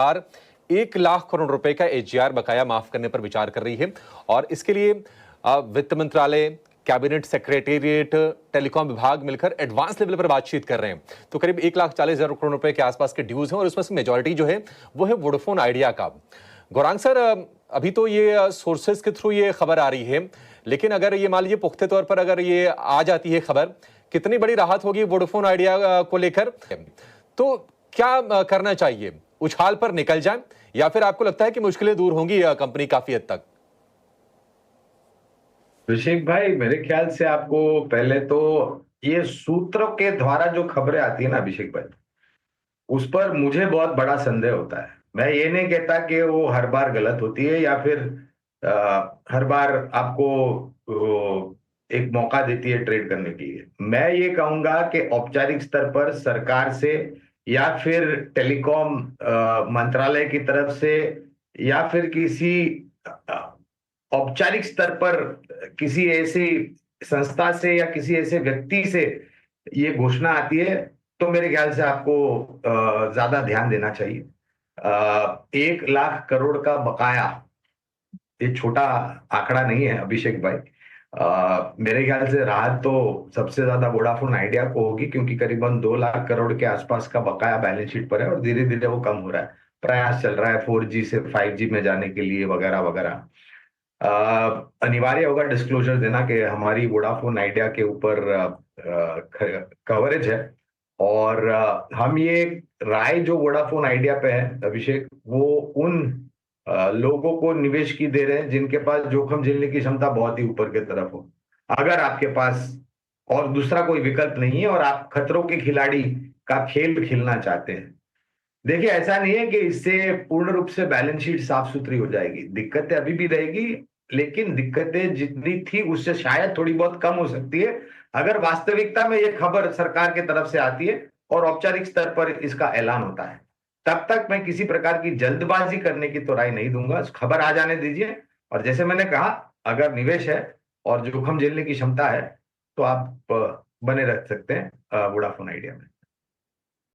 सरकार 1 लाख करोड़ रुपए का एजीआर बकाया माफ करने पर विचार कर रही है और इसके लिए वित्त मंत्रालय, कैबिनेट सेक्रेटेरिएट, टेलीकॉम विभाग मिलकर एडवांस लेवल पर बातचीत कर रहे हैं। तो करीब 1,40,000 करोड़ रुपए के आसपास के ड्यूज हैं और उसमें से मेजॉरिटी जो है वो है वोडाफोन आइडिया का। गौरांग सर, अभी तो ये सोर्सेज के थ्रू ये खबर आ रही है, लेकिन अगर ये मान लीजिए पुख्ते तौर पर अगर ये आ जाती है खबर, कितनी बड़ी राहत होगी वोडाफोन आइडिया को लेकर? तो क्या करना चाहिए? उछाल पर निकल जाएं या फिर आपको लगता है कि मुश्किलें दूर होंगी कंपनी काफी हद तक? अभिषेक भाई, मेरे ख्याल से आपको पहले तो ये सूत्रों के द्वारा जो खबरें आती है ना अभिषेक भाई, उस पर मुझे बहुत बड़ा संदेह होता है। मैं ये नहीं कहता कि वो हर बार गलत होती है या फिर हर बार आपको एक मौका देती है ट्रेड करने के लिए। मैं ये कहूंगा कि औपचारिक स्तर पर सरकार से या फिर टेलीकॉम मंत्रालय की तरफ से या फिर किसी औपचारिक स्तर पर किसी ऐसी संस्था से या किसी ऐसे व्यक्ति से ये घोषणा आती है, तो मेरे ख्याल से आपको ज्यादा ध्यान देना चाहिए। 1 लाख करोड़ का बकाया ये छोटा आंकड़ा नहीं है अभिषेक भाई। मेरे ख्याल से राहत तो सबसे ज्यादा वोडाफोन आइडिया को होगी, क्योंकि करीबन 2 लाख करोड़ के आसपास का बकाया बैलेंस शीट पर है और धीरे धीरे वो कम हो रहा है। प्रयास चल रहा है 4G से 5G में जाने के लिए वगैरह वगैरह। अनिवार्य होगा डिस्क्लोजर देना कि हमारी वोडाफोन आइडिया के ऊपर कवरेज है और हम ये राय जो वोडाफोन आइडिया पे है अभिषेक, वो उन लोगों को निवेश की दे रहे हैं जिनके पास जोखिम झेलने की क्षमता बहुत ही ऊपर की तरफ हो। अगर आपके पास और दूसरा कोई विकल्प नहीं है और आप खतरों के खिलाड़ी का खेल खेलना चाहते हैं, देखिए ऐसा नहीं है कि इससे पूर्ण रूप से बैलेंस शीट साफ सुथरी हो जाएगी। दिक्कतें अभी भी रहेगी, लेकिन दिक्कतें जितनी थी उससे शायद थोड़ी बहुत कम हो सकती है अगर वास्तविकता में ये खबर सरकार की तरफ से आती है और औपचारिक स्तर पर इसका ऐलान होता है। तब तक मैं किसी प्रकार की जल्दबाजी करने की तो राय नहीं दूंगा, खबर आ जाने दीजिए। और जैसे मैंने कहा, अगर निवेश है और जोखिम झेलने की क्षमता है तो आप बने रख सकते हैं वोडाफोन आइडिया में।